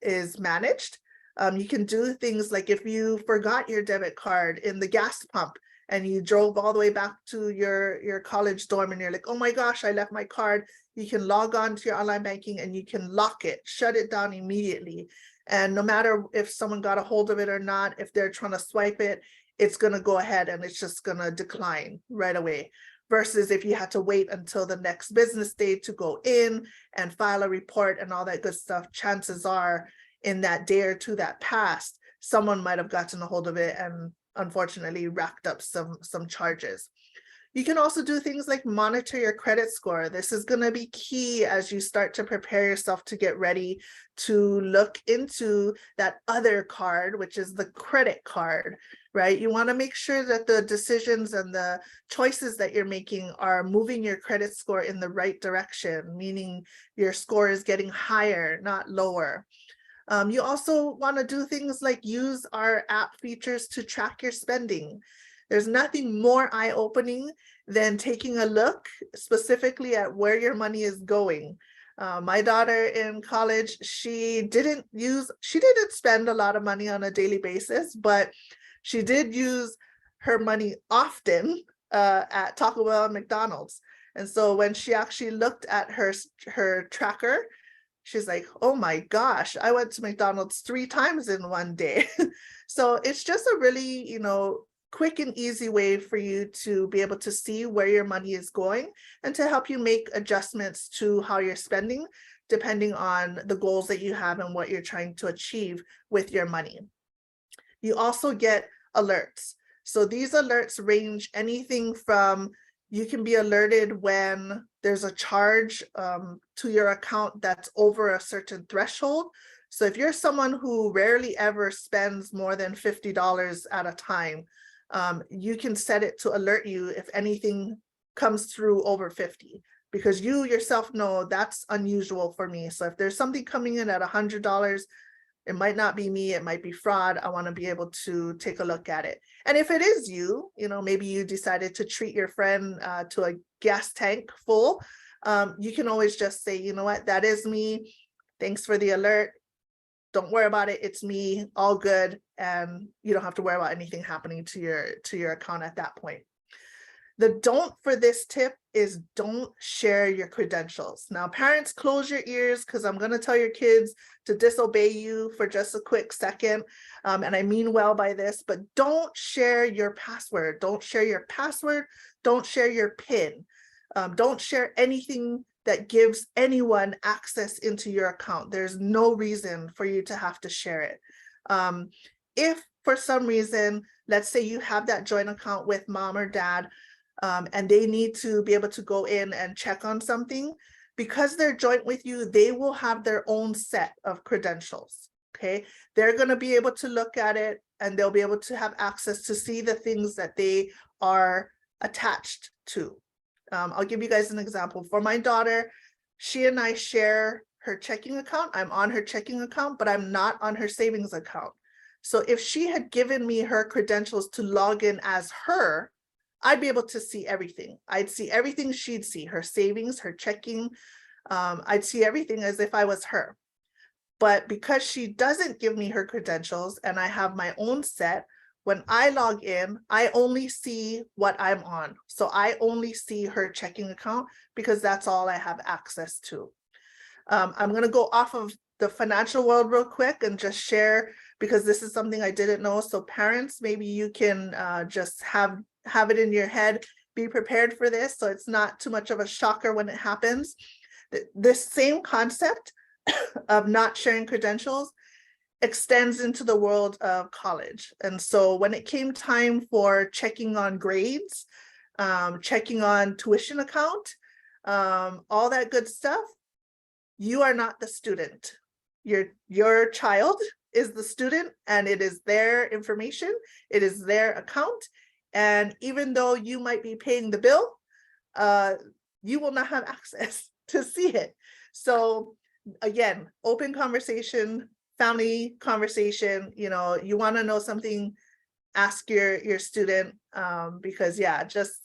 is managed. You can do things like if you forgot your debit card in the gas pump and you drove all the way back to your college dorm and you're like, oh my gosh, I left my card. You can log on to your online banking and you can lock it, shut it down immediately. And no matter if someone got a hold of it or not, if they're trying to swipe it, it's going to go ahead and it's just going to decline right away. Versus if you had to wait until the next business day to go in and file a report and all that good stuff, chances are in that day or two that passed, someone might have gotten a hold of it and unfortunately racked up some charges. You can also do things like monitor your credit score. This is going to be key as you start to prepare yourself to get ready to look into that other card, which is the credit card, right? You want to make sure that the decisions and the choices that you're making are moving your credit score in the right direction, meaning your score is getting higher, not lower. You also want to do things like use our app features to track your spending. There's nothing more eye-opening than taking a look specifically at where your money is going. My daughter in college, she didn't spend a lot of money on a daily basis, but she did use her money often at Taco Bell and McDonald's. And so when she actually looked at her tracker, she's like, oh my gosh, I went to McDonald's 3 times in one day. So it's just a really, you know, quick and easy way for you to be able to see where your money is going and to help you make adjustments to how you're spending, depending on the goals that you have and what you're trying to achieve with your money. You also get alerts. So these alerts range anything from, you can be alerted when there's a charge to your account that's over a certain threshold. So if you're someone who rarely ever spends more than $50 at a time, you can set it to alert you if anything comes through over 50, because you yourself know that's unusual for me. So if there's something coming in at $100, it might not be me, it might be fraud. I want to be able to take a look at it. And if it is you, maybe you decided to treat your friend to a gas tank full, you can always just say, you know what, that is me. Thanks for the alert. Don't worry about it. It's me, all good. And you don't have to worry about anything happening to your account at that point. The don't for this tip is don't share your credentials. Now, parents, close your ears, because I'm going to tell your kids to disobey you for just a quick second. And I mean well by this, but don't share your password. Don't share your password. Don't share your PIN. Don't share anything that gives anyone access into your account. There's no reason for you to have to share it. If for some reason, let's say you have that joint account with mom or dad, and they need to be able to go in and check on something, because they're joint with you, they will have their own set of credentials, okay? They're gonna be able to look at it, and they'll be able to have access to see the things that they are attached to. I'll give you guys an example. For my daughter, she and I share her checking account. I'm on her checking account, but I'm not on her savings account. So if she had given me her credentials to log in as her, I'd be able to see everything. I'd see everything she'd see, her savings, her checking. I'd see everything as if I was her. But because she doesn't give me her credentials and I have my own set, when I log in, I only see what I'm on. So I only see her checking account because that's all I have access to. I'm going to go off of the financial world real quick and just share, because this is something I didn't know. So parents, maybe you can just have it in your head, be prepared for this, so it's not too much of a shocker when it happens. This same concept of not sharing credentials extends into the world of college. And so when it came time for checking on grades, checking on tuition account, all that good stuff, you are not the student. Your child is the student, and it is their information, it is their account. And even though you might be paying the bill, you will not have access to see it. So again, open conversation, family conversation, you want to know something, ask your student, because yeah, just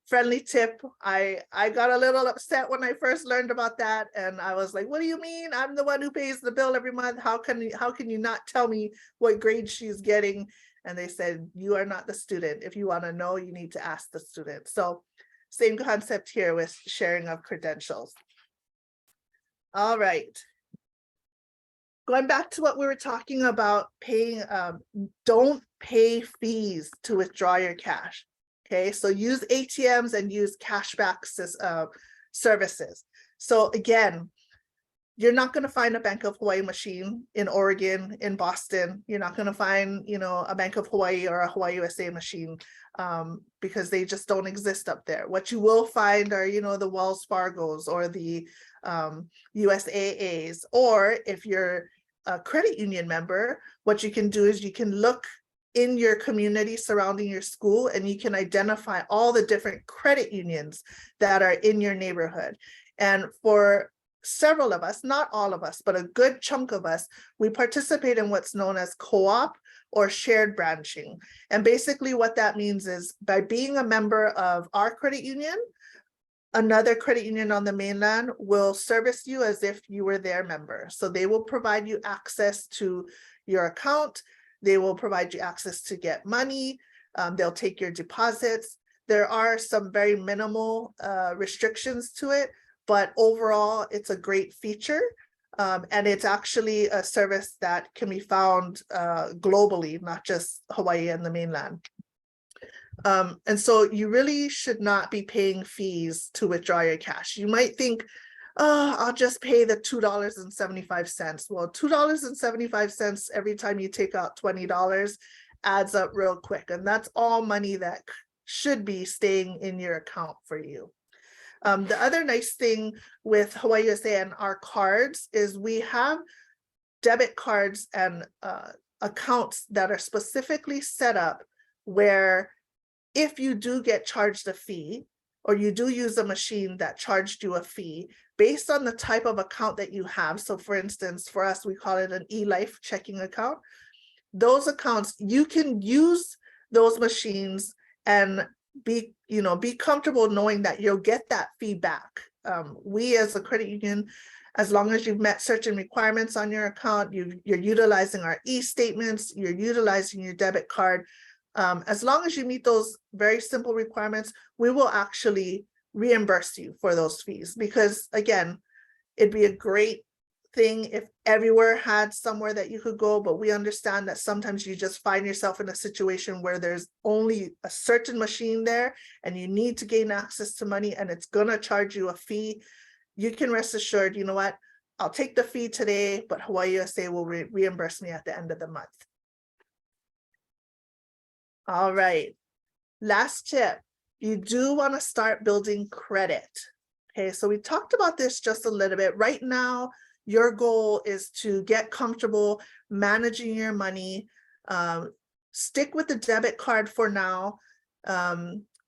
friendly tip. I got a little upset when I first learned about that, and I was like, what do you mean? I'm the one who pays the bill every month. How can you not tell me what grade she's getting? And they said, you are not the student. If you want to know, you need to ask the student. So same concept here with sharing of credentials. All right. Going back to what we were talking about, paying, don't pay fees to withdraw your cash. Okay, so use ATMs and use cashback services. So again, you're not going to find a Bank of Hawaii machine in Oregon, in Boston. You're not going to find, a Bank of Hawaii or a HawaiiUSA machine because they just don't exist up there. What you will find are, the Wells Fargos or the USAAs, or if you're a credit union member, what you can do is you can look in your community surrounding your school, and you can identify all the different credit unions that are in your neighborhood. And for several of us, not all of us, but a good chunk of us, we participate in what's known as co-op or shared branching. And basically what that means is, by being a member of our credit union, another credit union on the mainland will service you as if you were their member. So they will provide you access to your account. They will provide you access to get money. They'll take your deposits. There are some very minimal restrictions to it, but overall, it's a great feature. And it's actually a service that can be found globally, not just Hawaii and the mainland. And so you really should not be paying fees to withdraw your cash. You might think, oh, I'll just pay the $2.75. Well, $2.75 every time you take out $20, adds up real quick. And that's all money that should be staying in your account for you. The other nice thing with HawaiiUSA and our cards is we have debit cards and accounts that are specifically set up where if you do get charged a fee, or you do use a machine that charged you a fee, based on the type of account that you have. So for instance, for us, we call it an eLife checking account. Those accounts, you can use those machines and be comfortable knowing that you'll get that feedback. We as a credit union, as long as you've met certain requirements on your account, you're utilizing our e-statements, you're utilizing your debit card. As long as you meet those very simple requirements, we will actually reimburse you for those fees. Because again, it'd be a great thing if everywhere had somewhere that you could go, but we understand that sometimes you just find yourself in a situation where there's only a certain machine there and you need to gain access to money and it's gonna charge you a fee. You can rest assured, you know what, I'll take the fee today, but HawaiiUSA will reimburse me at the end of the month. All right, last tip, you do want to start building credit. Okay, so we talked about this just a little bit. Right now, your goal is to get comfortable managing your money. Stick with the debit card for now.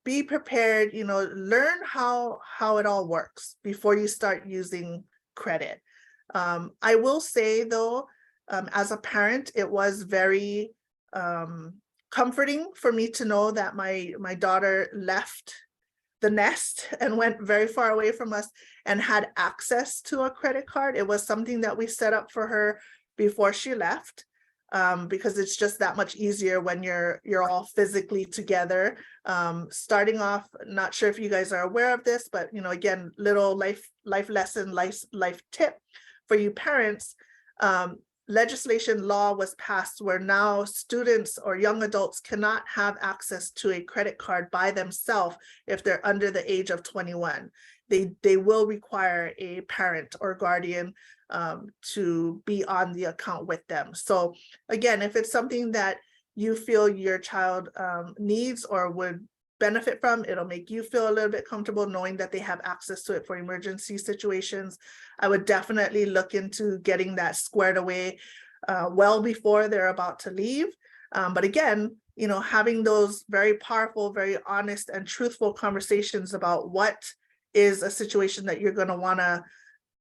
Be prepared, learn how it all works before you start using credit. I will say though, as a parent, it was very comforting for me to know that my daughter left the nest and went very far away from us and had access to a credit card. It was something that we set up for her before she left, because it's just that much easier when you're all physically together. Starting off, not sure if you guys are aware of this, but again, little life lesson, life tip for you parents. Legislation law was passed where now students or young adults cannot have access to a credit card by themselves if they're under the age of 21. They will require a parent or guardian to be on the account with them. So again, if it's something that you feel your child needs or would benefit from, it'll make you feel a little bit comfortable knowing that they have access to it for emergency situations. I would definitely look into getting that squared away well before they're about to leave. But again, having those very powerful, very honest and truthful conversations about what is a situation that you're going to want to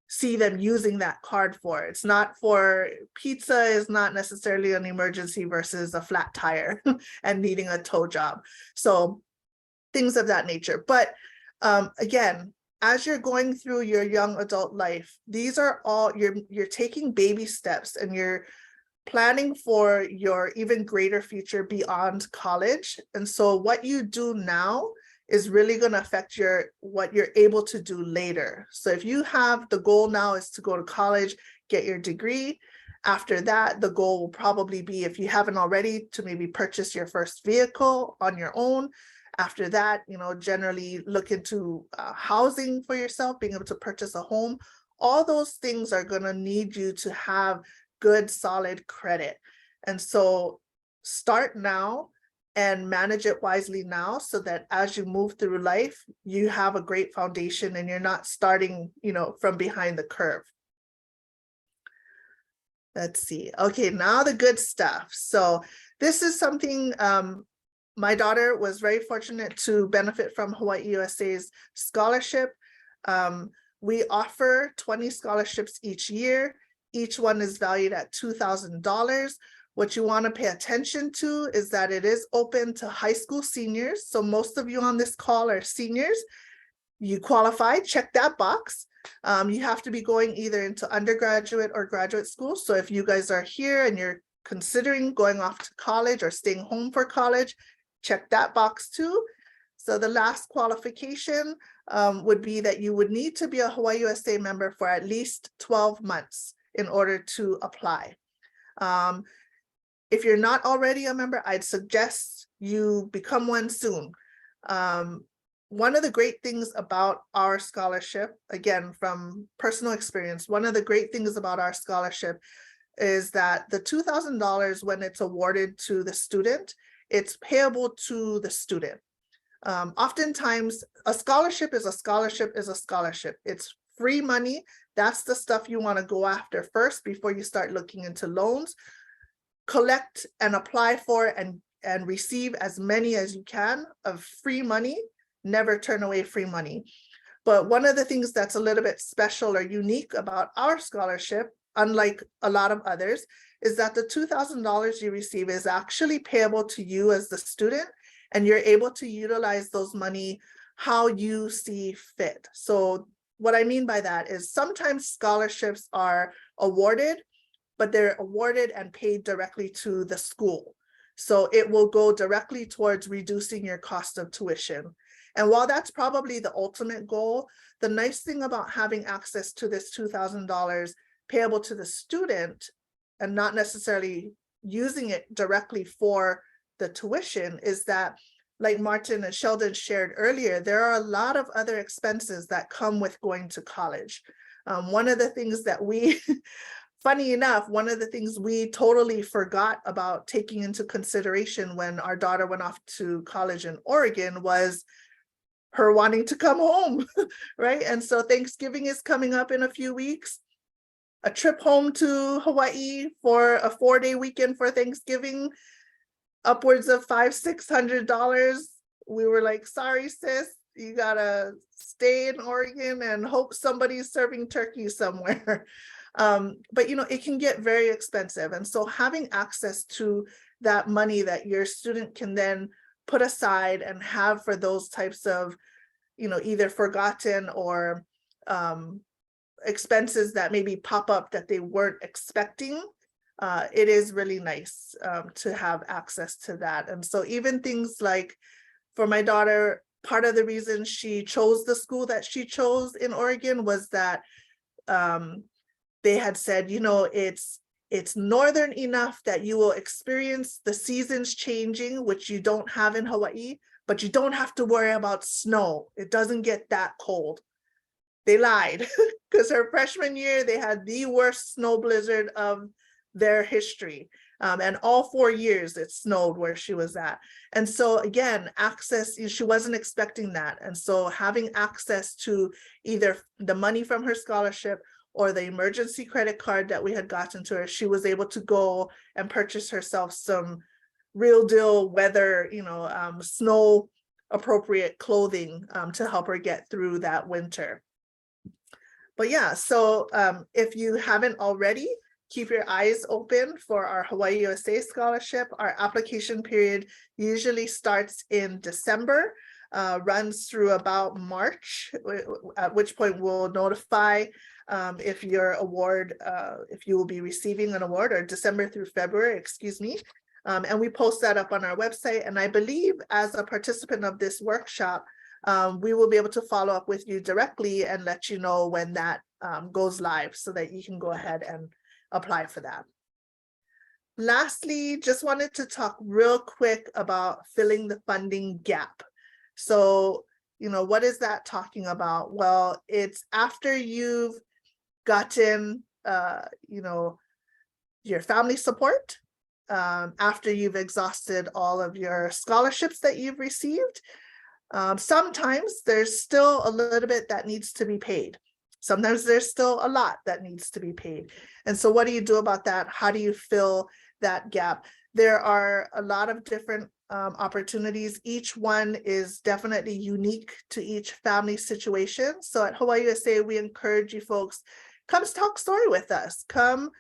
see them using that card for. It's not for pizza, is not necessarily an emergency versus a flat tire and needing a tow job. So things of that nature. But again, as you're going through your young adult life, these are all, you're taking baby steps and you're planning for your even greater future beyond college. And so what you do now is really going to affect what you're able to do later. So if you have the goal now is to go to college, get your degree, after that, the goal will probably be, if you haven't already, to maybe purchase your first vehicle on your own. After that, generally look into housing for yourself, being able to purchase a home. All those things are going to need you to have good, solid credit. And so start now and manage it wisely now so that as you move through life, you have a great foundation and you're not starting, from behind the curve. Let's see. Okay, now the good stuff. So this is something my daughter was very fortunate to benefit from HawaiiUSA's scholarship. We offer 20 scholarships each year. Each one is valued at $2,000. What you want to pay attention to is that it is open to high school seniors. So most of you on this call are seniors. You qualify, check that box. You have to be going either into undergraduate or graduate school. So if you guys are here and you're considering going off to college or staying home for college, check that box too. So the last qualification would be that you would need to be a HawaiiUSA member for at least 12 months in order to apply. If you're not already a member, I'd suggest you become one soon. One of the great things about our scholarship, again, from personal experience, one of the great things about our scholarship is that the $2,000, when it's awarded to the student, it's payable to the student. Oftentimes, a scholarship is a scholarship is a scholarship. It's free money. That's the stuff you want to go after first before you start looking into loans. Collect and apply for and receive as many as you can of free money. Never turn away free money. But one of the things that's a little bit special or unique about our scholarship, unlike a lot of others, is that the $2,000 you receive is actually payable to you as the student, and you're able to utilize those money how you see fit. So what I mean by that is sometimes scholarships are awarded, but they're awarded and paid directly to the school. So it will go directly towards reducing your cost of tuition. And while that's probably the ultimate goal, the nice thing about having access to this $2,000 payable to the student and not necessarily using it directly for the tuition is that, like Martin and Sheldon shared earlier, there are a lot of other expenses that come with going to college. One of the things that we, funny enough, one of the things we totally forgot about taking into consideration when our daughter went off to college in Oregon was her wanting to come home, right? And so Thanksgiving is coming up in a few weeks. A trip home to Hawaii for a 4-day weekend for Thanksgiving, upwards of $500-600. We were like, sorry, sis, you gotta stay in Oregon and hope somebody's serving turkey somewhere. But it can get very expensive. And so having access to that money that your student can then put aside and have for those types of, either forgotten or expenses that maybe pop up that they weren't expecting, it is really nice to have access to that. And so even things like for my daughter, part of the reason she chose the school that she chose in Oregon was that they had said, it's northern enough that you will experience the seasons changing, which you don't have in Hawaii, but you don't have to worry about snow. It doesn't get that cold. They lied because her freshman year, they had the worst snow blizzard of their history. And all 4 years it snowed where she was at. And so again, access, she wasn't expecting that. And so having access to either the money from her scholarship or the emergency credit card that we had gotten to her, she was able to go and purchase herself some real deal weather, snow appropriate clothing to help her get through that winter. But yeah, so if you haven't already, keep your eyes open for our HawaiiUSA scholarship. Our application period usually starts in December, runs through about March, at which point we'll notify if your award, if you will be receiving an award, or December through February, excuse me. And we post that up on our website. And I believe as a participant of this workshop, we will be able to follow up with you directly and let you know when that goes live so that you can go ahead and apply for that. Lastly, just wanted to talk real quick about filling the funding gap. So, what is that talking about? Well, it's after you've gotten, your family support, after you've exhausted all of your scholarships that you've received. Sometimes there's still a little bit that needs to be paid. Sometimes there's still a lot that needs to be paid. And so what do you do about that? How do you fill that gap? There are a lot of different opportunities. Each one is definitely unique to each family situation. So at HawaiiUSA, we encourage you folks, come talk story with us. Come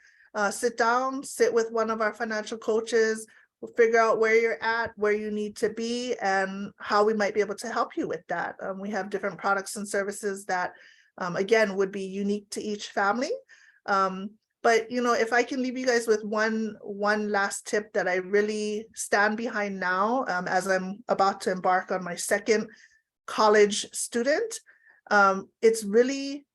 sit down, sit with one of our financial coaches. We'll figure out where you're at, where you need to be, and how we might be able to help you with that. We have different products and services that, again, would be unique to each family. But if I can leave you guys with one last tip that I really stand behind now, as I'm about to embark on my second college student, it's really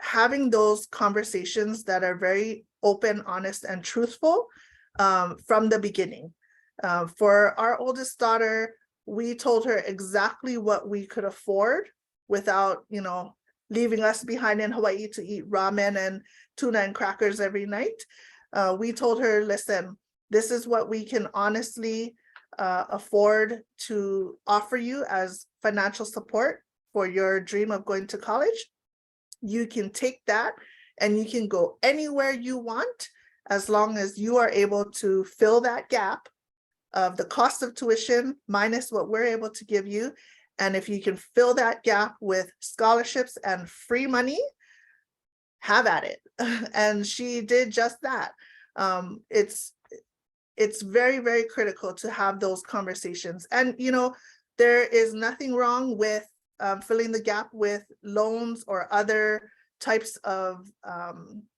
having those conversations that are very open, honest, and truthful from the beginning. For our oldest daughter, we told her exactly what we could afford without, leaving us behind in Hawaii to eat ramen and tuna and crackers every night. we told her, listen, this is what we can honestly afford to offer you as financial support for your dream of going to college. You can take that and you can go anywhere you want, as long as you are able to fill that gap of the cost of tuition minus what we're able to give you. And if you can fill that gap with scholarships and free money, have at it. And she did just that. It's very, very critical to have those conversations. And, you know, there is nothing wrong with filling the gap with loans or other types of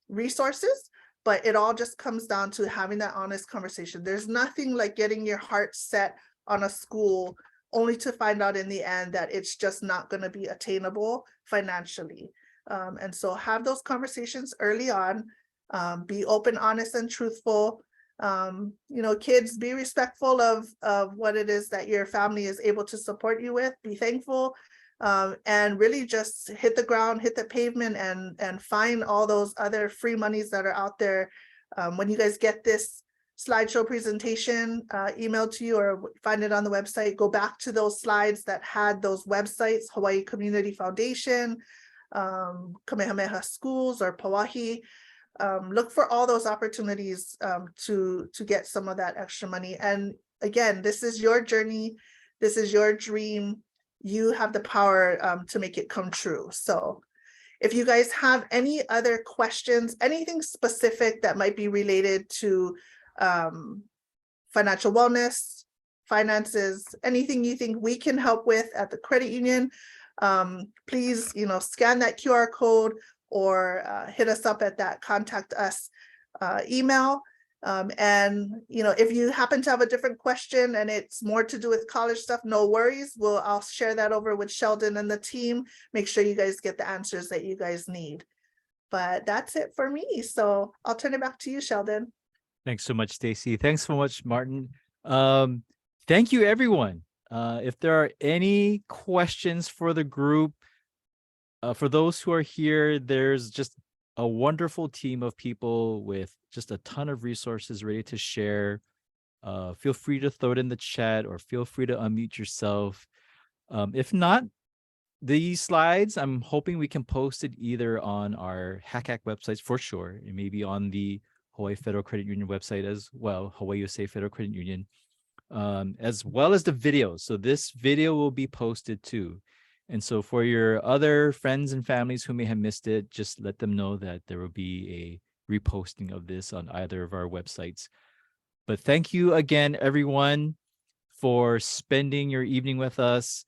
resources, but it all just comes down to having that honest conversation. There's nothing like getting your heart set on a school only to find out in the end that it's just not going to be attainable financially. And so have those conversations early on, be open, honest, and truthful. You know, kids, be respectful of what it is that your family is able to support you with. Be thankful, and really just hit the ground, hit the pavement, and find all those other free monies that are out there. When you guys get this slideshow presentation emailed to you or find it on the website, go back to those slides that had those websites, Hawaii Community Foundation, Kamehameha Schools, or Pauahi. Look for all those opportunities to get some of that extra money. And again, this is your journey. This is your dream. You have the power to make it come true. So if you guys have any other questions, anything specific that might be related to financial wellness, finances, anything you think we can help with at the credit union, please, you know, scan that QR code or hit us up at that contact us email. And, you know, if you happen to have a different question and it's more to do with college stuff, no worries. I'll share that over with Sheldon and the team. Make sure you guys get the answers that you guys need. But that's it for me. So I'll turn it back to you, Sheldon. Thanks so much, Stacy. Thanks so much, Martin. Thank you, everyone. If there are any questions for the group, for those who are here, there's just a wonderful team of people with just a ton of resources ready to share. Feel free to throw it in the chat or feel free to unmute yourself. If not, these slides, I'm hoping we can post it either on our HACAC websites for sure, and maybe on the Hawaii Federal Credit Union website as well, HawaiiUSA Federal Credit Union, as well as the videos. So this video will be posted too. And so for your other friends and families who may have missed it, just let them know that there will be a reposting of this on either of our websites. But thank you again, everyone, for spending your evening with us.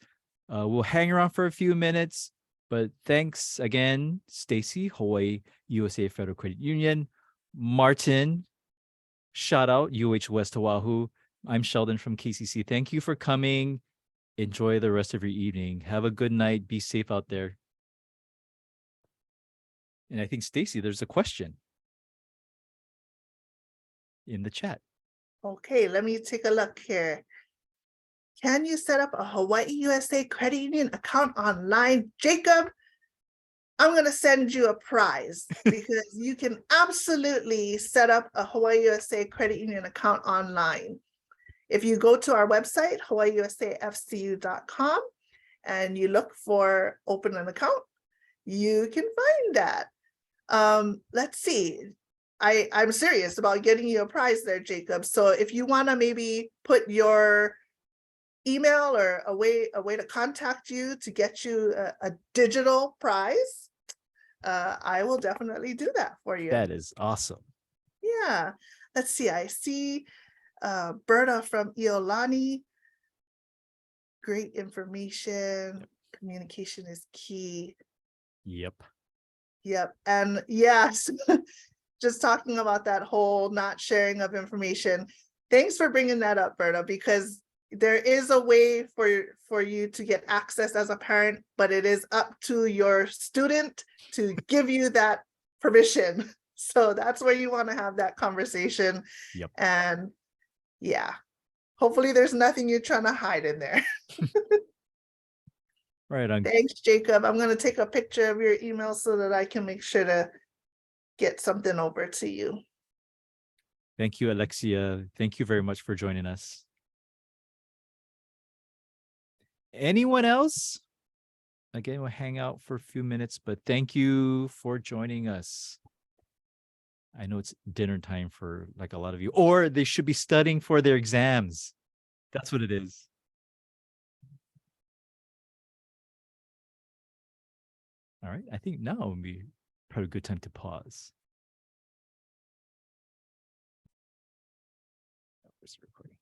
We'll hang around for a few minutes, but thanks again, Stacy, HawaiiUSA Federal Credit Union, Martin, shout out UH West Oahu. I'm Sheldon from KCC. Thank you for coming. Enjoy the rest of your evening. Have a good night. Be safe out there. And I think, Stacy, there's a question in the chat. Okay, let me take a look here. Can you set up a HawaiiUSA Credit Union account online? Jacob, I'm going to send you a prize because you can absolutely set up a HawaiiUSA Credit Union account online. If you go to our website, HawaiiUSAFCU.com, and you look for open an account, you can find that. Let's see. I'm serious about getting you a prize there, Jacob. So if you want to maybe put your email or a way to contact you to get you a digital prize, I will definitely do that for you. That is awesome. Yeah. Let's see. I see Berta from Iolani. Great information. Communication is key. Yep. And yes, just talking about that whole not sharing of information. Thanks for bringing that up, Berta, because there is a way for you to get access as a parent, but it is up to your student to give you that permission. So that's where you want to have that conversation. Yep. And yeah, hopefully there's nothing you're trying to hide in there. Right on. Thanks, Jacob. I'm going to take a picture of your email so that I can make sure to get something over to you. Thank you, Alexia. Thank you very much for joining us. Anyone else? Again, we'll hang out for a few minutes, but thank you for joining us. I know it's dinner time for like a lot of you, or they should be studying for their exams. That's what it is. All right, I think now would be probably a good time to pause. Recording.